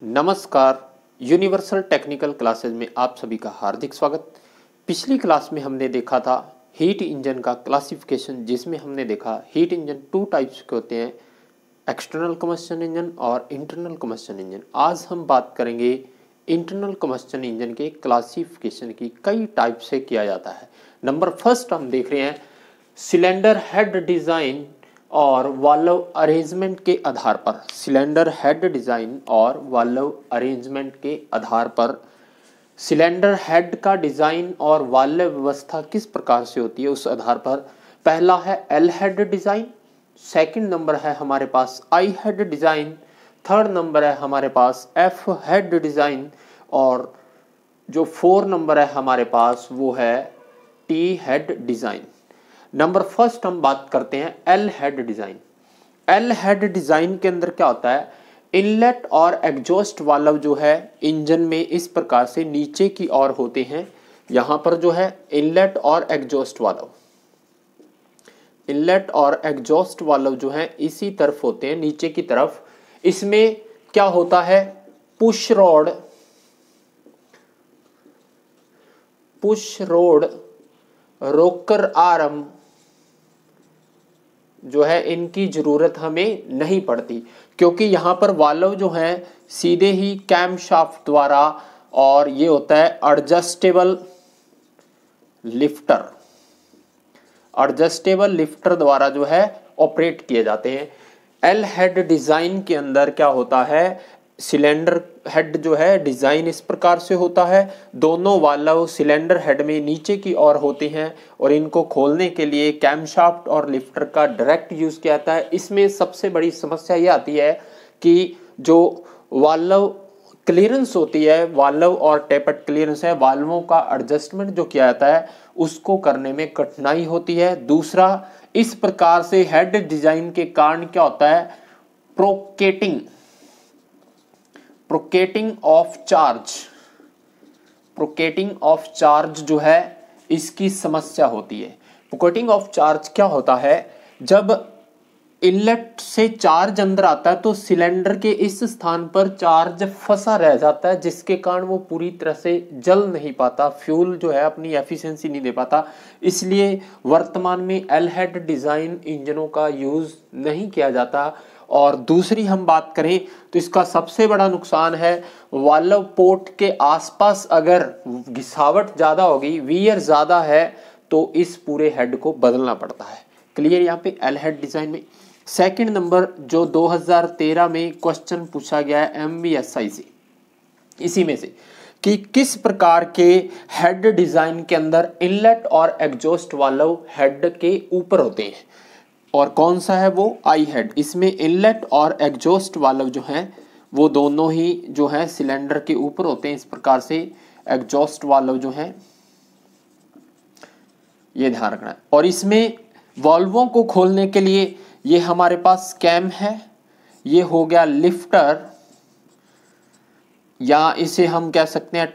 नमस्कार। Universal technical classes में आप सभी का हार्दिक स्वागत। पिछली क्लास में हमने देखा था हीट इंजन का क्लासिफिकेशन, जिसमें हमने देखा हीट इंजन टू टाइप्स के होते हैं, एक्सटर्नल कम्बस्शन इंजन और इंटरनल कम्बस्शन इंजन। आज हम बात करेंगे इंटरनल कम्बस्शन इंजन के क्लासिफिकेशन की। कई टाइप से किया जाता है। नंबर फर्स्ट हम देख रहे हैं सिलेंडर हेड डिजाइन और वाल्व अरेंजमेंट के आधार पर। सिलेंडर हेड डिजाइन और वाल्व अरेंजमेंट के आधार पर सिलेंडर हेड का डिजाइन और वाल्व व्यवस्था किस प्रकार से होती है, उस आधार पर पहला है L head design, second number है हमारे पास आई हेड डिजाइन, थर्ड नंबर है हमारे पास एफ हेड डिजाइन और जो फोर नंबर है हमारे पास वो है T head design. Number first हम बात करते हैं L head design. L head design के अंदर क्या होता है, इनलेट और एग्जॉस्ट वाल्व जो है इंजन में इस प्रकार से नीचे की ओर होते हैं। यहां पर जो है इनलेट और एग्जॉस्ट वाल्व, इनलेट और एग्जॉस्ट वाल्व जो है इसी तरफ होते हैं, नीचे की तरफ। इसमें क्या होता है, पुश रोड, रोकर आर्म जो है इनकी जरूरत हमें नहीं पड़ती, क्योंकि यहां पर वाल्व जो है सीधे ही कैम शाफ्ट द्वारा, और ये होता है एडजस्टेबल लिफ्टर द्वारा जो है ऑपरेट किए जाते हैं। एल हेड डिजाइन के अंदर क्या होता है, सिलेंडर हेड जो है डिजाइन इस प्रकार से होता है। दोनों वाल्व सिलेंडर हेड में नीचे की ओर होते हैं और इनको खोलने के लिए कैमशाफ्ट और लिफ्टर का डायरेक्ट यूज किया जाता है। इसमें सबसे बड़ी समस्या ये आती है कि जो वाल्व क्लियरेंस होती है, वाल्व और टेपट क्लियरेंस है, वाल्वों का एडजस्टमेंट जो किया जाता है उसको करने में कठिनाई होती है। दूसरा, इस प्रकार से हेड डिजाइन के कारण क्या होता है, प्रोकेटिंग ऑफ चार्ज जो है इसकी समस्या होती है। प्रोकेटिंग ऑफ चार्ज क्या होता है, जब इनलेट से चार्ज अंदर आता है तो सिलेंडर के इस स्थान पर चार्ज फंसा रह जाता है, जिसके कारण वो पूरी तरह से जल नहीं पाता, फ्यूल जो है अपनी एफिशिएंसी नहीं दे पाता। इसलिए वर्तमान में एल हेड डिजाइन इंजनों का यूज नहीं किया जाता। और दूसरी हम बात करें तो इसका सबसे बड़ा नुकसान है, वाल्व पोर्ट के आसपास अगर घिसावट ज्यादा होगी, वियर ज्यादा है, तो इस पूरे हेड को बदलना पड़ता है। क्लियर यहाँ पे एल हेड डिजाइन में। सेकंड नंबर जो 2013 में क्वेश्चन पूछा गया है MBSI से, इसी में से कि किस प्रकार के हेड डिजाइन के अंदर इनलेट और एग्जॉस्ट वाल्व हेड के ऊपर होते हैं, और कौन सा है वो आई हेड। इसमें इनलेट और एग्जॉस्ट वाल्व जो हैं वो दोनों ही जो है सिलेंडर के ऊपर होते हैं। इस प्रकार से एग्जॉस्ट वाल्व जो है ये ध्यान रखना है। और इसमें वाल्वों को खोलने के लिए ये हमारे पास कैम है, ये हो गया लिफ्टर, या इसे हम कह सकते हैं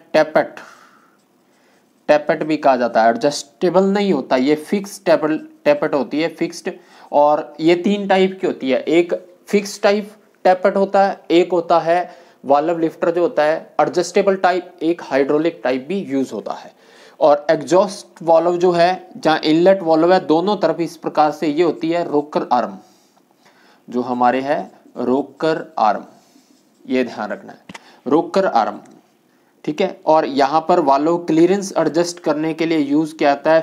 टेपट भी कहा जाता है। एडजस्टेबल नहीं होता, ये फिक्स टेपट होती है, फिक्स्ड। और ये तीन टाइप की होती है, एक फिक्स टाइप टेपट होता है, एक होता है वाल्व लिफ्टर जो होता है एडजस्टेबल टाइप, एक हाइड्रोलिक टाइप भी यूज होता है। और एग्जॉस्ट वाल्व जो है, जहां इनलेट वाल्व है, दोनों तरफ इस प्रकार से ये होती है रोकर आर्म, जो हमारे है रोकर आर्म, ये ध्यान रखना है, रोकर आर्म, ठीक है। और यहां पर वाल्व क्लियरेंस एडजस्ट करने के लिए यूज किया जाता है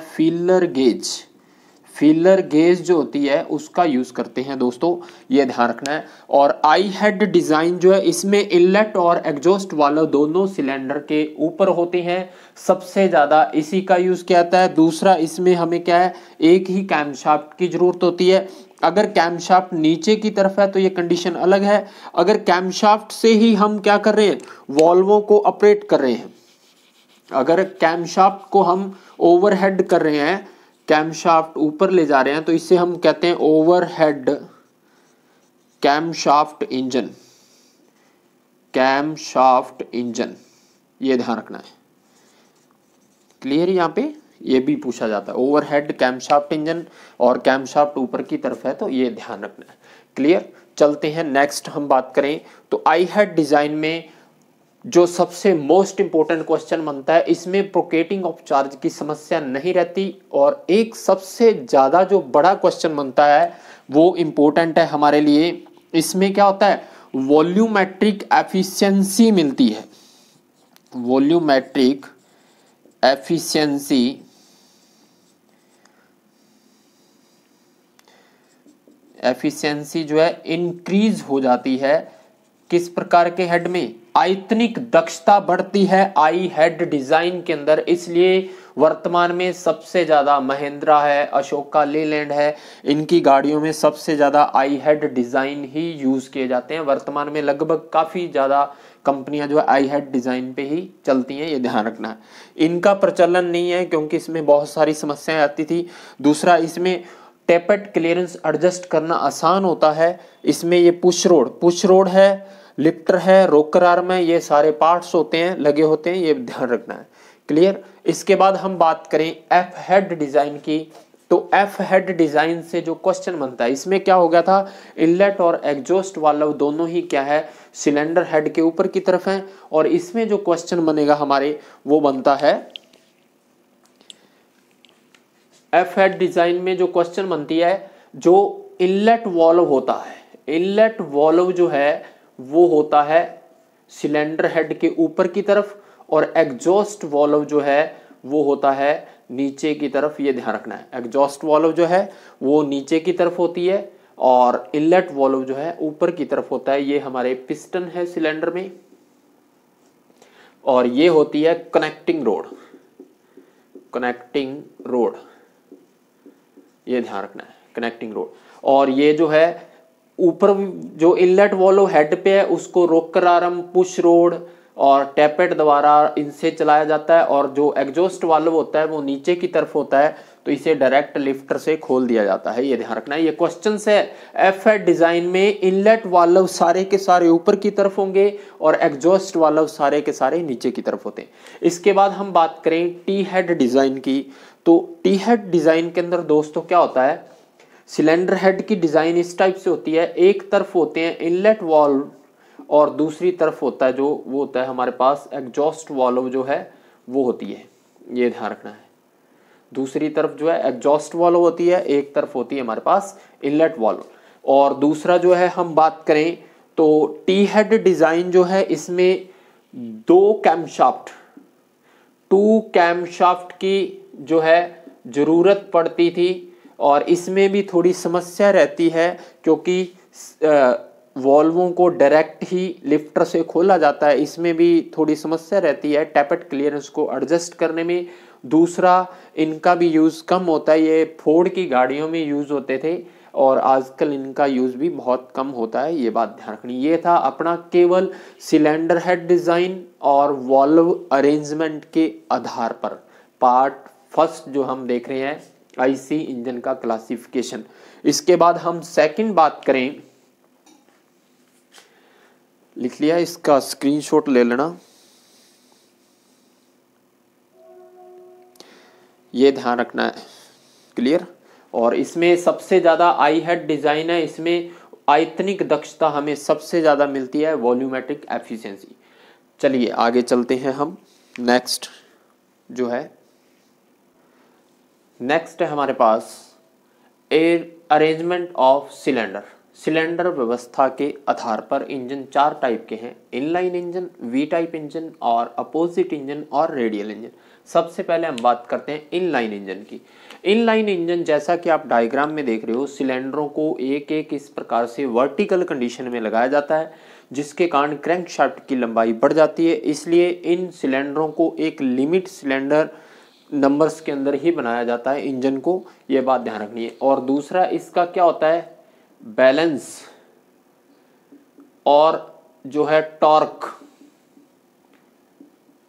फीलर गेज जो होती है उसका यूज करते हैं दोस्तों, ये ध्यान रखना है। और आई हेड डिजाइन जो है इसमें इनलेट और एग्जॉस्ट वाल्व दोनों सिलेंडर के ऊपर होते हैं, सबसे ज्यादा इसी का यूज किया जाता है। दूसरा, इसमें हमें क्या है, एक ही कैमशाफ्ट की जरूरत होती है। अगर कैमशाफ्ट नीचे की तरफ है तो ये कंडीशन अलग है। अगर कैमशाफ्ट से ही हम क्या कर रहे हैं, वॉल्वों को ऑपरेट कर रहे हैं, अगर कैमशाफ्ट को हम ओवरहेड कर रहे हैं, कैमशाफ्ट ऊपर ले जा रहे हैं, तो इसे हम कहते हैं ओवरहेड कैमशाफ्ट इंजन, ये ध्यान रखना है। क्लियर यहां पे, ये भी पूछा जाता है। ओवरहेड कैमशाफ्ट इंजन और कैमशाफ्ट ऊपर की तरफ है, तो ये ध्यान रखना है। क्लियर। चलते हैं नेक्स्ट हम बात करें तो आई हेड डिजाइन में जो सबसे मोस्ट इंपोर्टेंट क्वेश्चन बनता है, इसमें प्रोकेटिंग ऑफ चार्ज की समस्या नहीं रहती, और एक सबसे ज्यादा जो बड़ा क्वेश्चन बनता है वो इंपॉर्टेंट है हमारे लिए। इसमें क्या होता है, वॉल्यूमेट्रिक एफिशिएंसी मिलती है। वॉल्यूमेट्रिक एफिशिएंसी जो है इंक्रीज हो जाती है। किस प्रकार के हेड में, आयतनिक दक्षता बढ़ती है आई हेड डिजाइन के अंदर। इसलिए वर्तमान में सबसे ज्यादा महिंद्रा है, अशोका लेलैंड है, इनकी गाड़ियों में सबसे ज्यादा आई हेड डिजाइन ही यूज किए जाते हैं। वर्तमान में लगभग काफी ज्यादा कंपनियां जो है आई हेड डिजाइन पे ही चलती हैं, ये ध्यान रखना है। इनका प्रचलन नहीं है क्योंकि इसमें बहुत सारी समस्याएं आती थी। दूसरा, इसमें टेपेट क्लियरेंस एडजस्ट करना आसान होता है। इसमें ये पुश रोड है, लिफ्टर है, रोकर आर्म है, ये सारे पार्ट्स होते हैं, लगे होते हैं, ये ध्यान रखना है। क्लियर। इसके बाद हम बात करें एफ हेड डिजाइन की, तो एफ हेड डिजाइन से जो क्वेश्चन बनता है, इसमें क्या हो गया था, इनलेट और एग्जॉस्ट वाल्व दोनों ही क्या है, सिलेंडर हेड के ऊपर की तरफ है। और इसमें जो क्वेश्चन बनेगा हमारे वो बनता है, एफ हेड डिजाइन में जो क्वेश्चन बनती है, जो इनलेट वाल्व होता है, इनलेट वाल्व जो है वो होता है सिलेंडर हेड के ऊपर की तरफ, और एग्जॉस्ट वाल्व जो है वो होता है नीचे की तरफ, ये ध्यान रखना है। एग्जॉस्ट वाल्व जो है वो नीचे की तरफ होती है और इनलेट वाल्व जो है ऊपर की तरफ होता है। ये हमारे पिस्टन है सिलेंडर में, और ये होती है कनेक्टिंग रोड, ये ध्यान रखना है, कनेक्टिंग रोड। और ये जो है ऊपर जो इनलेट वाल्व हेड पे है उसको रोकर आर्म, पुश रोड और टैपेट द्वारा इनसे चलाया जाता है, और जो एग्जॉस्ट वाल्व होता है वो नीचे की तरफ होता है, तो इसे डायरेक्ट लिफ्टर से खोल दिया जाता है, ये ध्यान रखना है। ये क्वेश्चन है, एफ हेड डिजाइन में इनलेट वाल्व सारे के सारे ऊपर की तरफ होंगे और एग्जॉस्ट वाल्व सारे के सारे नीचे की तरफ होते हैं। इसके बाद हम बात करें टी हेड डिजाइन की, तो टी हेड डिजाइन के अंदर दोस्तों क्या होता है, सिलेंडर हेड की डिजाइन इस टाइप से होती है, एक तरफ होते हैं इनलेट वाल्व और दूसरी तरफ होता है जो वो होता है हमारे पास एग्जॉस्ट वाल्व जो है वो होती है, ये ध्यान रखना है। दूसरी तरफ जो है एग्जॉस्ट वाल्व होती है, एक तरफ होती है हमारे पास इनलेट वाल्व। और दूसरा जो है हम बात करें तो टी हेड डिजाइन जो है, इसमें टू कैमशाफ्ट की जो है जरूरत पड़ती थी, और इसमें भी थोड़ी समस्या रहती है क्योंकि वॉल्वों को डायरेक्ट ही लिफ्टर से खोला जाता है, इसमें भी थोड़ी समस्या रहती है टैपेट क्लियरेंस को एडजस्ट करने में। दूसरा, इनका भी यूज़ कम होता है, ये फोर्ड की गाड़ियों में यूज़ होते थे और आजकल इनका यूज़ भी बहुत कम होता है, ये बात ध्यान रखनी। ये था अपना केवल सिलेंडर हेड डिज़ाइन और वॉल्व अरेंजमेंट के आधार पर पार्ट फर्स्ट जो हम देख रहे हैं आईसी इंजन का क्लासिफिकेशन। इसके बाद हम सेकंड बात करें, लिख लिया, इसका स्क्रीनशॉट ले लेना, ये ध्यान रखना है। क्लियर। और इसमें सबसे ज्यादा आई हेड डिजाइन है, इसमें आयतनिक दक्षता हमें सबसे ज्यादा मिलती है, वॉल्यूमेट्रिक एफिशिएंसी। चलिए आगे चलते हैं हम। नेक्स्ट जो है, नेक्स्ट है हमारे पास एयर अरेंजमेंट ऑफ सिलेंडर व्यवस्था के आधार पर इंजन चार टाइप के हैं, inline engine, V type engine और अपोजिट इंजन और रेडियल इंजन। सबसे पहले हम बात करते हैं इनलाइन इंजन की। इनलाइन इंजन जैसा कि आप डायग्राम में देख रहे हो, सिलेंडरों को एक एक इस प्रकार से वर्टिकल कंडीशन में लगाया जाता है, जिसके कारण क्रैंकशाफ्ट की लंबाई बढ़ जाती है। इसलिए इन सिलेंडरों को एक लिमिट सिलेंडर नंबर्स के अंदर ही बनाया जाता है इंजन को, यह बात ध्यान रखनी है। और दूसरा, इसका क्या होता है, बैलेंस और जो है टॉर्क,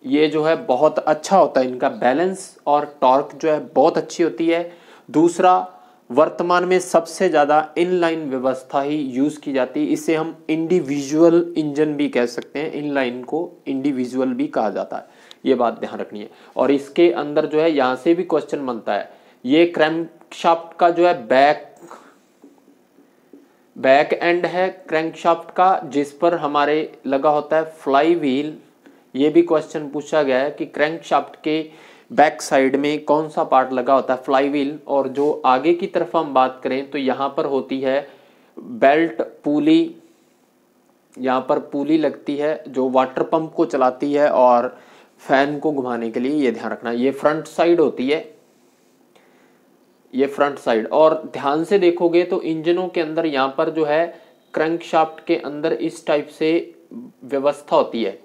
ये जो है बहुत अच्छा होता है, इनका बैलेंस और टॉर्क जो है बहुत अच्छी होती है। दूसरा, वर्तमान में सबसे ज़्यादा इनलाइन व्यवस्था ही यूज़ की जाती है। इसे हम इंडिविजुअल इंजन भी कह सकते हैं, इनलाइन को इंडिविजुअल भी कहा जाता है, ये बात ध्यान रखनी है। और इसके अंदर जो है यहाँ से भी क्वेश्चन बनता है, ये क्रैंकशाफ्ट का जो है बैक एंड है क्रैंकशाफ्ट का, जिस पर हमारे लगा होता है फ्लाई व्हील। ये भी क्वेश्चन पूछा गया है कि क्रैंकशाफ्ट के बैक साइड में कौन सा पार्ट लगा होता है, फ्लाई व्हील। और जो आगे की तरफ हम बात करें तो यहाँ पर होती है बेल्ट पुली, यहाँ पर पुली लगती है जो वाटर पंप को चलाती है और फैन को घुमाने के लिए, ये ध्यान रखना। ये फ्रंट साइड होती है, ये फ्रंट साइड। और ध्यान से देखोगे तो इंजनों के अंदर यहाँ पर जो है क्रैंकशाफ्ट के अंदर इस टाइप से व्यवस्था होती है,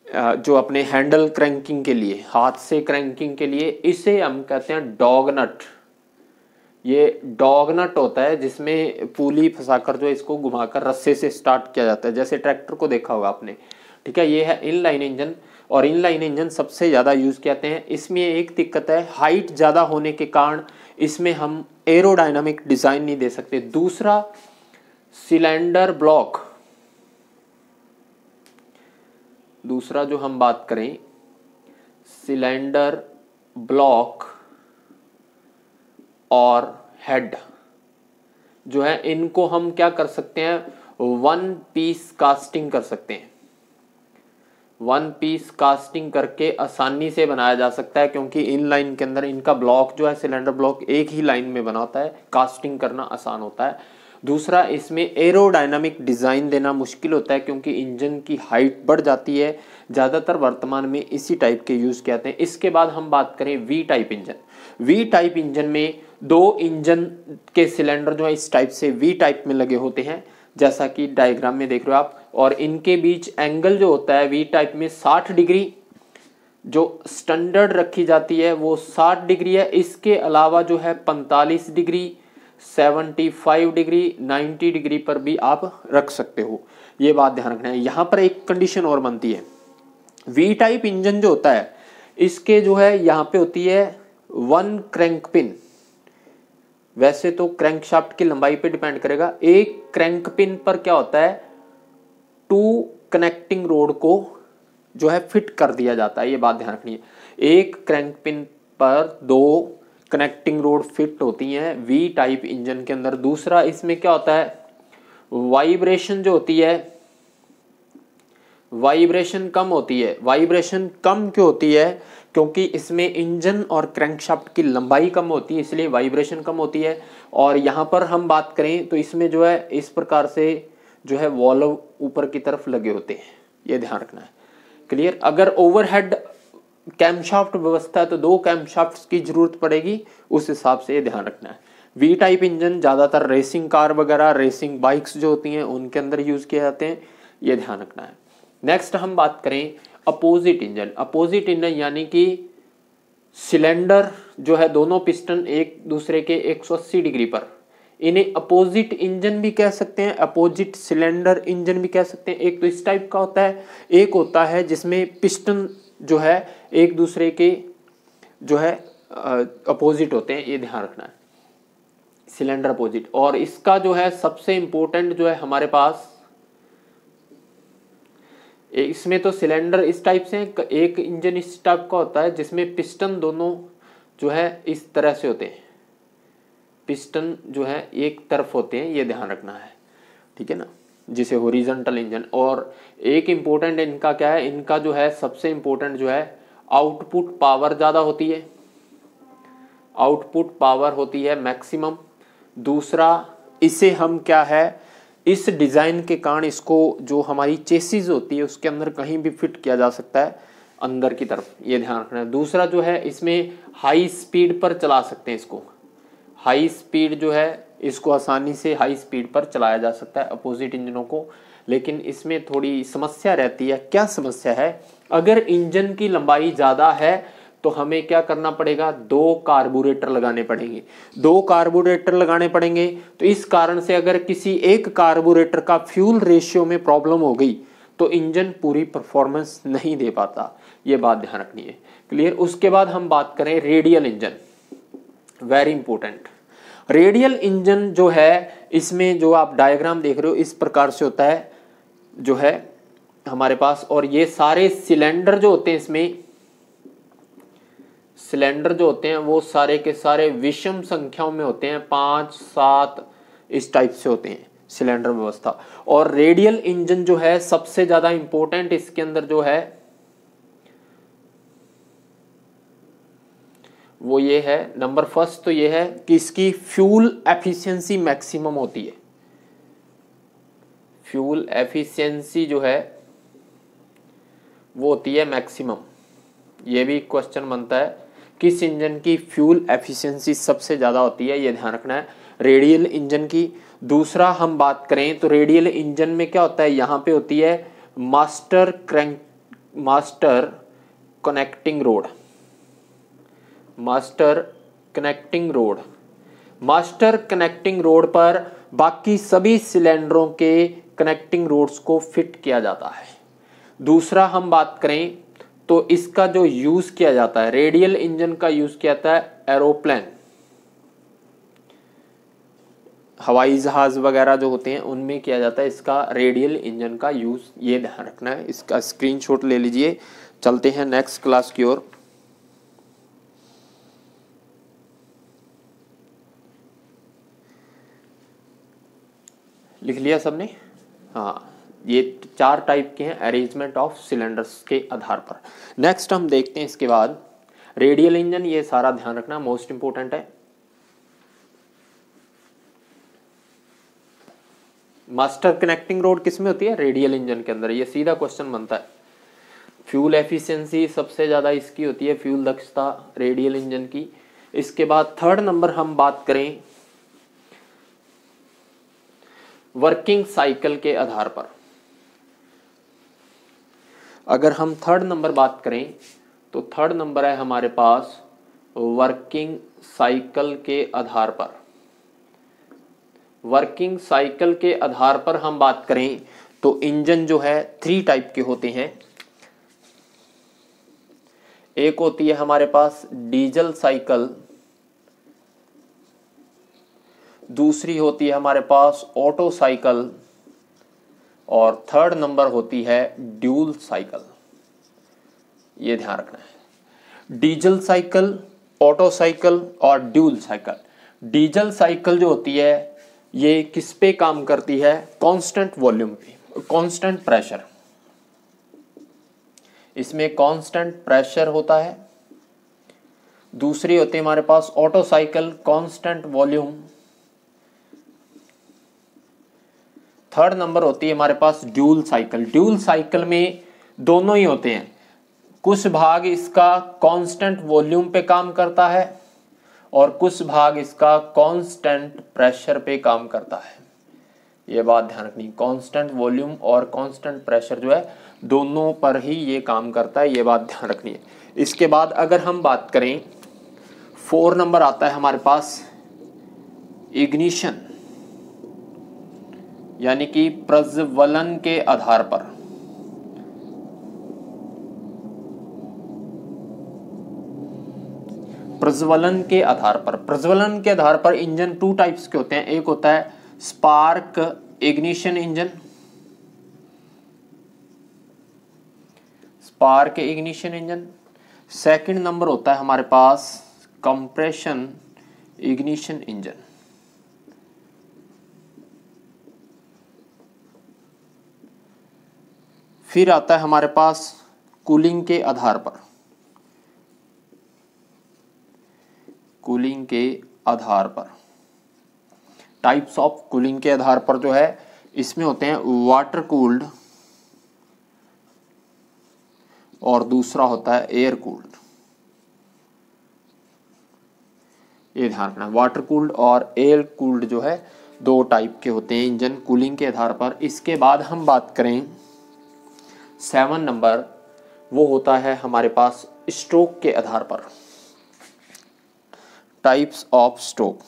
जो अपने हैंडल क्रैंकिंग के लिए, हाथ से क्रैंकिंग के लिए, इसे हम कहते हैं डॉग नट। ये डॉग नट होता है जिसमें पुली फंसाकर जो इसको घुमाकर रस्से से स्टार्ट किया जाता है, जैसे ट्रैक्टर को देखा होगा आपने, ठीक है। ये है इनलाइन इंजन, और इनलाइन इंजन सबसे ज़्यादा यूज़ किए जाते हैं। इसमें एक दिक्कत है, हाइट ज़्यादा होने के कारण इसमें हम एरोडायनामिक डिज़ाइन नहीं दे सकते। दूसरा, सिलेंडर ब्लॉक, दूसरा जो हम बात करें सिलेंडर ब्लॉक और हेड जो है, इनको हम क्या कर सकते हैं, वन पीस कास्टिंग कर सकते हैं। वन पीस कास्टिंग करके आसानी से बनाया जा सकता है, क्योंकि इन लाइन के अंदर इनका ब्लॉक जो है, सिलेंडर ब्लॉक एक ही लाइन में बना होता है, कास्टिंग करना आसान होता है। दूसरा, इसमें एरोडायनामिक डिज़ाइन देना मुश्किल होता है, क्योंकि इंजन की हाइट बढ़ जाती है। ज़्यादातर वर्तमान में इसी टाइप के यूज़ किए जाते हैं। इसके बाद हम बात करें V type engine. V type engine में दो इंजन के सिलेंडर जो है इस टाइप से वी टाइप में लगे होते हैं, जैसा कि डायग्राम में देख रहे हो आप। और इनके बीच एंगल जो होता है वी टाइप में 60 डिग्री, जो स्टैंडर्ड रखी जाती है वो 60 डिग्री है। इसके अलावा जो है 45 डिग्री, 75 डिग्री, 90 डिग्री पर भी आप रख सकते हो, ये बात ध्यान रखना है। यहाँ पर एक कंडीशन और बनती है, वी टाइप इंजन जो होता है इसके जो है यहाँ पे होती है वन क्रैंक पिन। वैसे तो क्रैंकशाफ्ट की लंबाई पे डिपेंड करेगा, एक क्रैंक पिन पर क्या होता है, 2 कनेक्टिंग रोड को जो है फिट कर दिया जाता है, ये बात ध्यान रखनी है। एक क्रैंक पिन पर 2 कनेक्टिंग रोड फिट होती हैं वी टाइप इंजन के अंदर। दूसरा, इसमें क्या होता है, वाइब्रेशन जो होती है, वाइब्रेशन कम होती है। वाइब्रेशन कम क्यों होती है, क्योंकि इसमें इंजन और क्रैंकशाफ्ट की लंबाई कम होती है, इसलिए वाइब्रेशन कम होती है। और यहाँ पर हम बात करें तो इसमें जो है इस प्रकार से जो है वॉल्व ऊपर की तरफ लगे होते हैं, ये ध्यान रखना है। क्लियर। अगर ओवरहेड कैमशाफ्ट व्यवस्था है तो 2 कैमशाफ्ट की जरूरत पड़ेगी, उस हिसाब से ये ध्यान रखना है। वी टाइप इंजन ज़्यादातर रेसिंग कार वगैरह, रेसिंग बाइक्स जो होती हैं उनके अंदर यूज़ किए जाते हैं, ये ध्यान रखना है। नेक्स्ट हम बात करें अपोजिट इंजन। अपोजिट इंजन यानी कि सिलेंडर जो है दोनों पिस्टन एक दूसरे के 180 डिग्री पर, इन्हें अपोजिट इंजन भी कह सकते हैं, अपोजिट सिलेंडर इंजन भी कह सकते हैं। एक तो इस टाइप का होता है, एक होता है जिसमें पिस्टन जो है एक दूसरे के जो है अपोजिट होते हैं, ये ध्यान रखना है, सिलेंडर अपोजिट। और इसका जो है सबसे इंपॉर्टेंट जो है हमारे पास, इसमें तो सिलेंडर इस टाइप से, एक इंजन इस टाइप का होता है जिसमें पिस्टन दोनों जो है इस तरह से होते हैं, पिस्टन जो है एक तरफ होते हैं, ये ध्यान रखना है, ठीक है ना, जिसे हॉरिजॉन्टल इंजन। और एक इम्पोर्टेंट इनका क्या है, इनका जो है सबसे इम्पोर्टेंट जो है आउटपुट पावर ज़्यादा होती है, आउटपुट पावर होती है मैक्सिमम। दूसरा, इसे हम क्या है, इस डिज़ाइन के कारण इसको जो हमारी चेसिस होती है उसके अंदर कहीं भी फिट किया जा सकता है अंदर की तरफ, ये ध्यान रखना है। दूसरा जो है, इसमें हाई स्पीड पर चला सकते हैं इसको, हाई स्पीड जो है इसको आसानी से हाई स्पीड पर चलाया जा सकता है अपोजिट इंजनों को। लेकिन इसमें थोड़ी समस्या रहती है। क्या समस्या है, अगर इंजन की लंबाई ज़्यादा है तो हमें क्या करना पड़ेगा, 2 कार्बोरेटर लगाने पड़ेंगे, 2 कार्बोरेटर लगाने पड़ेंगे। तो इस कारण से अगर किसी एक कार्बोरेटर का फ्यूल रेशियो में प्रॉब्लम हो गई तो इंजन पूरी परफॉर्मेंस नहीं दे पाता, ये बात ध्यान रखनी है। क्लियर। उसके बाद हम बात करें radial engine, very important. Radial engine जो है इसमें जो आप डायग्राम देख रहे हो इस प्रकार से होता है जो है हमारे पास, और ये सारे सिलेंडर जो होते हैं इसमें, सिलेंडर जो होते हैं वो सारे के सारे विषम संख्याओं में होते हैं, 5, 7 इस टाइप से होते हैं सिलेंडर व्यवस्था। और रेडियल इंजन जो है सबसे ज्यादा इंपॉर्टेंट इसके अंदर जो है वो ये है, नंबर फर्स्ट तो ये है कि इसकी फ्यूल एफिशिएंसी मैक्सिमम होती है। फ्यूल एफिशिएंसी जो है वो होती है मैक्सिमम। ये भी क्वेश्चन बनता है किस इंजन की फ्यूल एफिशिएंसी सबसे ज्यादा होती है, ये ध्यान रखना है, रेडियल इंजन की। दूसरा हम बात करें तो रेडियल इंजन में क्या होता है, यहाँ पे होती है master connecting road. Master connecting road पर बाकी सभी सिलेंडरों के कनेक्टिंग रोड्स को फिट किया जाता है। दूसरा हम बात करें तो इसका जो यूज किया जाता है, रेडियल इंजन का यूज किया जाता है एरोप्लेन, हवाई जहाज वगैरह जो होते हैं उनमें किया जाता है इसका रेडियल इंजन का यूज, ये ध्यान रखना है। इसका स्क्रीनशॉट ले लीजिए। चलते हैं नेक्स्ट क्लास की ओर। लिख लिया सबने? हाँ, ये 4 टाइप के हैं अरेंजमेंट ऑफ सिलेंडर्स के आधार पर। नेक्स्ट हम देखते हैं इसके बाद रेडियल इंजन, ये सारा ध्यान रखना मोस्ट इंपोर्टेंट है। मास्टर कनेक्टिंग रोड किसमें होती है, रेडियल इंजन के अंदर। ये सीधा क्वेश्चन बनता है। फ्यूल एफिशिएंसी सबसे ज्यादा इसकी होती है, फ्यूल दक्षता रेडियल इंजन की। इसके बाद थर्ड नंबर हम बात करें वर्किंग साइकिल के आधार पर। अगर हम थर्ड नंबर बात करें तो थर्ड नंबर है हमारे पास वर्किंग साइकिल के आधार पर। वर्किंग साइकिल के आधार पर हम बात करें तो इंजन जो है 3 टाइप के होते हैं। एक होती है हमारे पास डीजल साइकिल, दूसरी होती है हमारे पास ऑटो साइकिल, और थर्ड नंबर होती है ड्यूल साइकिल। ये ध्यान रखना है, डीजल साइकिल, ऑटो साइकिल और ड्यूल साइकिल। डीजल साइकिल जो होती है ये किस पे काम करती है, कांस्टेंट वॉल्यूम पे, कांस्टेंट प्रेशर, इसमें कांस्टेंट प्रेशर होता है। दूसरी होती है हमारे पास auto cycle, constant volume. Third number होती है हमारे पास ड्यूल साइकिल। ड्यूल साइकिल में दोनों ही होते हैं, कुछ भाग इसका कांस्टेंट वॉल्यूम पे काम करता है और कुछ भाग इसका कांस्टेंट प्रेशर पे काम करता है। ये बात ध्यान रखनी, कांस्टेंट वॉल्यूम और कांस्टेंट प्रेशर जो है दोनों पर ही ये काम करता है, ये बात ध्यान रखनी है। इसके बाद अगर हम बात करें 4 नंबर आता है हमारे पास इग्निशन, यानी कि प्रज्वलन के आधार पर। प्रज्वलन के आधार पर, प्रज्वलन के आधार पर इंजन 2 टाइप्स के होते हैं। एक होता है spark ignition engine, spark ignition engine. Second number होता है हमारे पास कंप्रेशन इग्निशन इंजन। फिर आता है हमारे पास कूलिंग के आधार पर, कूलिंग के आधार पर टाइप्स ऑफ कूलिंग के आधार पर जो है इसमें होते हैं वाटर कूल्ड और दूसरा होता है एयर कूल्ड। ये ध्यान रखना, वाटर कूल्ड और एयर कूल्ड जो है 2 टाइप के होते हैं इंजन कूलिंग के आधार पर। इसके बाद हम बात करें 7 नंबर, वो होता है हमारे पास स्ट्रोक के आधार पर, टाइप्स ऑफ स्ट्रोक।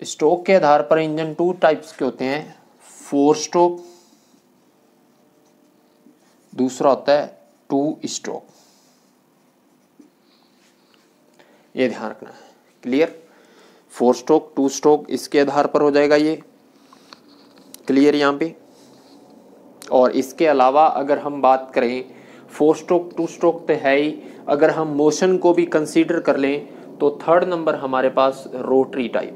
स्ट्रोक के आधार पर इंजन 2 टाइप्स के होते हैं, 4 स्ट्रोक, दूसरा होता है 2 स्ट्रोक। ये ध्यान रखना है। क्लियर। 4 स्ट्रोक 2 स्ट्रोक इसके आधार पर हो जाएगा ये। क्लियर यहाँ पे। और इसके अलावा अगर हम बात करें 4 स्ट्रोक 2 स्ट्रोक तो है ही, अगर हम मोशन को भी कंसीडर कर लें तो थर्ड नंबर हमारे पास रोटरी टाइप,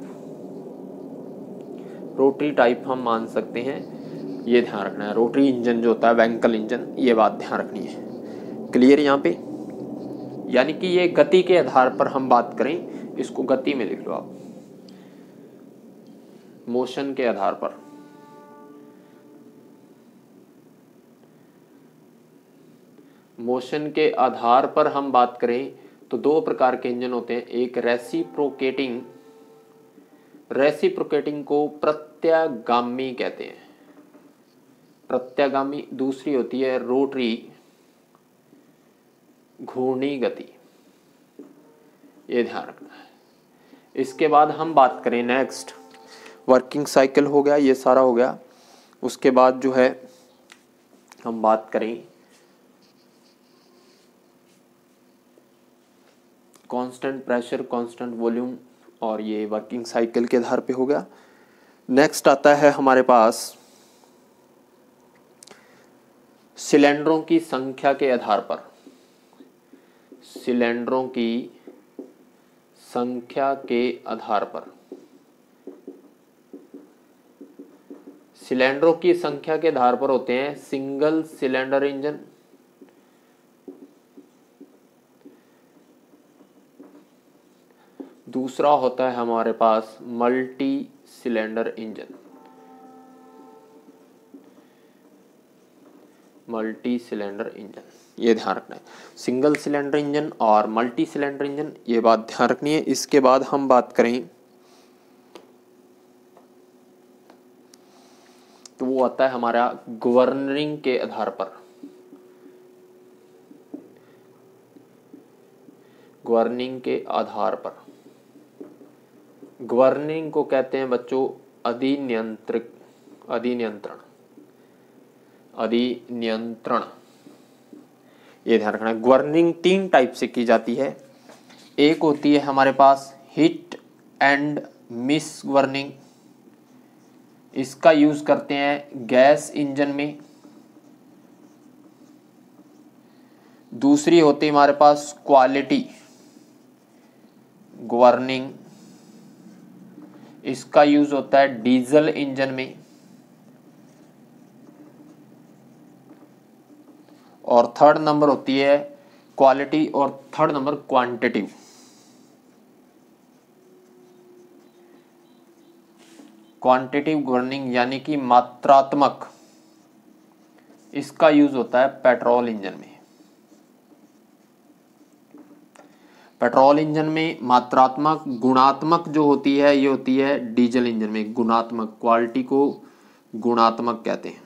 रोटरी टाइप हम मान सकते हैं। ये ध्यान रखना है। रोटरी इंजन जो होता है वैंकल इंजन, ये बात ध्यान रखनी है। क्लियर यहाँ पे। यानी कि ये गति के आधार पर हम बात करें, इसको गति में लिख लो आप, मोशन के आधार पर। मोशन के आधार पर हम बात करें तो 2 प्रकार के इंजन होते हैं। एक रेसिप्रोकेटिंग, रेसिप्रोकेटिंग को प्रत्यागामी कहते हैं, प्रत्यागामी। दूसरी होती है रोटरी, घूर्णी गति। ये ध्यान रखना है। इसके बाद हम बात करें नेक्स्ट, वर्किंग साइकिल हो गया, ये सारा हो गया। उसके बाद जो है हम बात करें कांस्टेंट प्रेशर, कांस्टेंट वॉल्यूम, और ये वर्किंग साइकिल के आधार पे हो गया। नेक्स्ट आता है हमारे पास सिलेंडरों की संख्या के आधार पर, सिलेंडरों की संख्या के आधार पर। सिलेंडरों की संख्या के आधार पर होते हैं सिंगल सिलेंडर इंजन, दूसरा होता है हमारे पास multi cylinder engine, multi cylinder engine. ये ध्यान रखना है। सिंगल सिलेंडर इंजन और मल्टी सिलेंडर इंजन, ये बात ध्यान रखनी है। इसके बाद हम बात करें तो वो आता है हमारा गवर्निंग के आधार पर, गवर्निंग के आधार पर। गवर्निंग को कहते हैं बच्चों अधिनियंत्रण, अधिनियंत्रण, अधिनियंत्रण। ये ध्यान रखना है। गवर्निंग 3 टाइप से की जाती है। एक होती है हमारे पास हिट एंड मिस गवर्निंग, इसका यूज करते हैं गैस इंजन में। दूसरी होती है हमारे पास क्वालिटी गवर्निंग, इसका यूज होता है डीजल इंजन में। और थर्ड नंबर होती है क्वालिटी, और third number quantitative. Quantitative governing यानी कि मात्रात्मक, इसका यूज होता है पेट्रोल इंजन में। पेट्रोल इंजन में मात्रात्मक, गुणात्मक जो होती है ये होती है डीजल इंजन में गुणात्मक। क्वालिटी को गुणात्मक कहते हैं,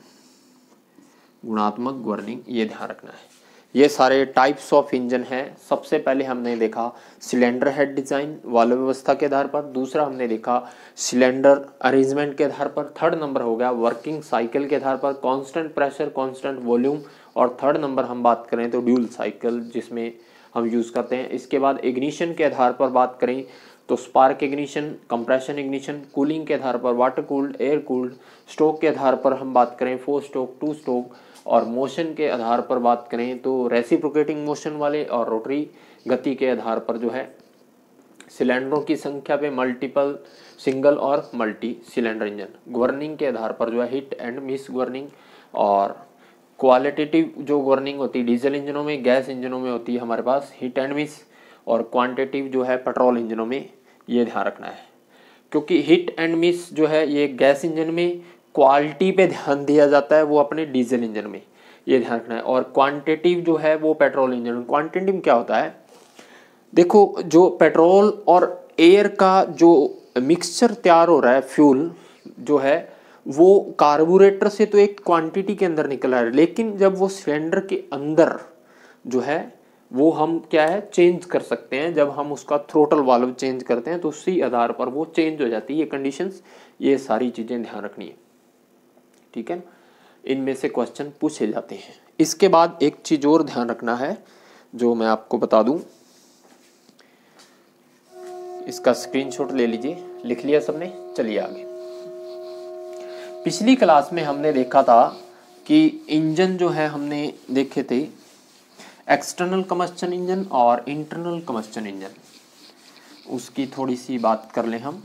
गुणात्मक गवर्निंग। ये ध्यान रखना है। ये सारे टाइप्स ऑफ इंजन हैं। सबसे पहले हमने देखा सिलेंडर हेड डिजाइन वाल्व व्यवस्था के आधार पर, दूसरा हमने देखा सिलेंडर अरेंजमेंट के आधार पर, थर्ड नंबर हो गया वर्किंग साइकिल के आधार पर, कांस्टेंट प्रेशर, कांस्टेंट वॉल्यूम, और थर्ड नंबर हम बात करें तो ड्यूल साइकिल जिसमें हम यूज करते हैं। इसके बाद इग्निशन के आधार पर बात करें तो spark ignition, compression ignition, cooling के आधार पर water cooled, air cooled, stroke के आधार पर हम बात करें 4 स्ट्रोक 2 स्ट्रोक, और मोशन के आधार पर बात करें तो रेसिप्रोकेटिंग मोशन वाले और रोटरी गति के आधार पर जो है सिलेंडरों की संख्या पे मल्टीपल, सिंगल और मल्टी सिलेंडर इंजन। गवर्निंग के आधार पर जो है हिट एंड मिस गवर्निंग, और क्वालिटेटिव जो गवर्निंग होती है डीजल इंजनों में, गैस इंजनों में होती है हमारे पास हिट एंड मिस, और क्वांटिटिव जो है पेट्रोल इंजनों में। ये ध्यान रखना है क्योंकि हिट एंड मिस जो है ये गैस इंजन में, क्वालिटी पे ध्यान दिया जाता है वो अपने डीजल इंजन में। ये ध्यान रखना है। और क्वांटिटिव जो है वो पेट्रोल इंजन में। क्वांटिटिव क्या होता है, देखो जो पेट्रोल और एयर का जो मिक्सचर तैयार हो रहा है, फ्यूल जो है वो कार्बोरेटर से तो एक क्वांटिटी के अंदर निकल रहा है, लेकिन जब वो सिलेंडर के अंदर जो है वो हम क्या है चेंज कर सकते हैं। जब हम उसका थ्रोटल वाल्व चेंज करते हैं तो उसी आधार पर वो चेंज हो जाती है। ये कंडीशंस, ये सारी चीजें ध्यान रखनी है, ठीक है। इनमें से क्वेश्चन पूछे जाते हैं। इसके बाद एक चीज और ध्यान रखना है जो मैं आपको बता दूं, इसका स्क्रीनशॉट ले लीजिए। लिख लिया सबने? चलिए आगे। पिछली क्लास में हमने देखा था कि इंजन जो है हमने देखे थे एक्सटर्नल कम्बस्चन इंजन और इंटरनल कम्बस्चन इंजन। उसकी थोड़ी सी बात कर लें हम।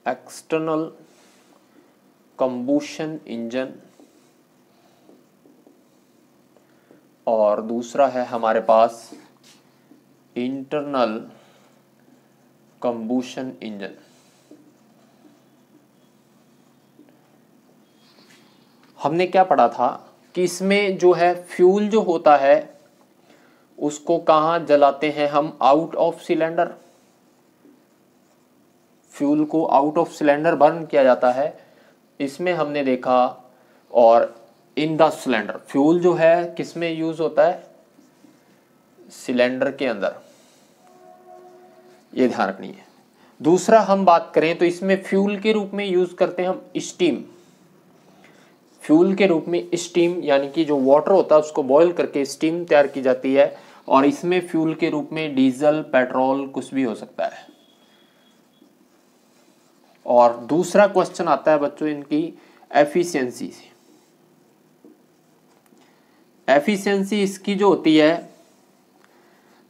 एक्सटर्नल कंबूशन इंजन और दूसरा है हमारे पास इंटरनल कंबूशन इंजन। हमने क्या पढ़ा था कि इसमें जो है फ्यूल जो होता है उसको कहाँ जलाते हैं हम? Out of cylinder. फ्यूल को आउट ऑफ सिलेंडर बर्न किया जाता है, इसमें हमने देखा। और इन द सिलेंडर, फ्यूल जो है किस में यूज होता है? सिलेंडर के अंदर, ये ध्यान रखनी है। दूसरा हम बात करें तो इसमें फ्यूल के रूप में यूज करते हैं हम स्टीम। फ्यूल के रूप में स्टीम यानी कि जो वाटर होता है उसको बॉईल करके स्टीम तैयार की जाती है। और इसमें फ्यूल के रूप में डीजल, पेट्रोल कुछ भी हो सकता है। और दूसरा क्वेश्चन आता है बच्चों इनकी एफिशिएंसी से। एफिशिएंसी इसकी जो होती है,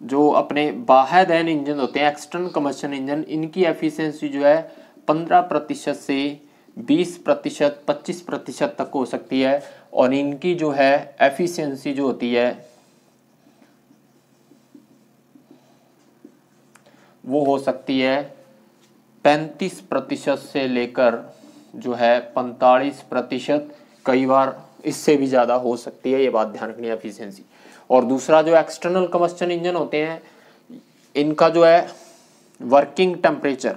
जो अपने बाह्य दहन इंजन होते हैं एक्सटर्नल कम्बस्चन इंजन, इनकी एफिशिएंसी जो है 15% से 20%, 25% तक हो सकती है। और इनकी जो है एफिशिएंसी जो होती है वो हो सकती है 35% से लेकर जो है 45%, कई बार इससे भी ज़्यादा हो सकती है। ये बात ध्यान रखनी है एफिशिएंसी। और दूसरा जो एक्सटर्नल कम्बस्चन इंजन होते हैं इनका जो है वर्किंग टेम्परेचर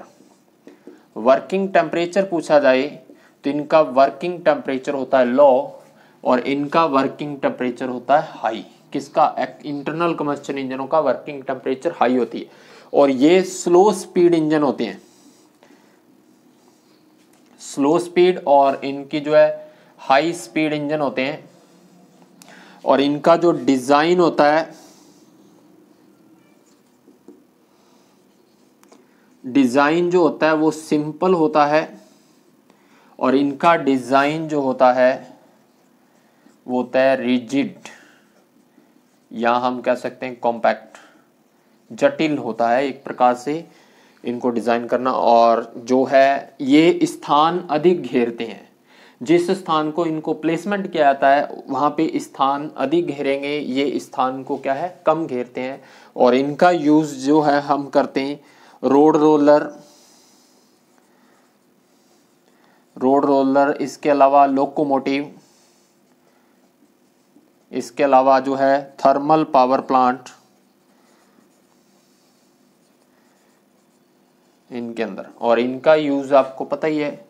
पूछा जाए तो इनका वर्किंग टेम्परेचर होता है लो और इनका वर्किंग टेम्परेचर होता है हाई। किसका? इंटरनल कम्बस्चन इंजनों का वर्किंग टेम्परेचर हाई होती है। और ये स्लो स्पीड इंजन होते हैं, स्लो स्पीड, और इनकी जो है हाई स्पीड इंजन होते हैं। और इनका जो डिजाइन होता है, डिजाइन जो होता है वो सिंपल होता है। और इनका डिजाइन जो होता है वो होता है रिजिड, या हम कह सकते हैं कॉम्पैक्ट, जटिल होता है एक प्रकार से इनको डिजाइन करना। और जो है ये स्थान अधिक घेरते हैं। जिस स्थान को इनको प्लेसमेंट किया जाता है वहां पे स्थान अधिक घेरेंगे, ये स्थान को क्या है कम घेरते हैं। और इनका यूज जो है हम करते हैं रोड रोलर, इसके अलावा लोकोमोटिव, इसके अलावा जो है थर्मल पावर प्लांट इनके अंदर। और इनका यूज आपको पता ही है,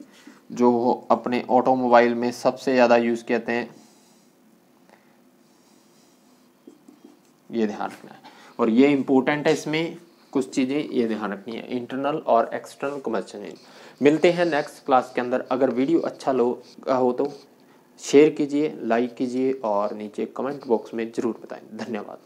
जो अपने ऑटोमोबाइल में सबसे ज्यादा यूज करते हैं, ये ध्यान रखना है। और ये इंपॉर्टेंट है, इसमें कुछ चीजें ये ध्यान रखनी है, इंटरनल और एक्सटर्नल कम्बस्चन इंजन। मिलते हैं नेक्स्ट क्लास के अंदर। अगर वीडियो अच्छा हो तो शेयर कीजिए, लाइक कीजिए और नीचे कमेंट बॉक्स में जरूर बताएं। धन्यवाद।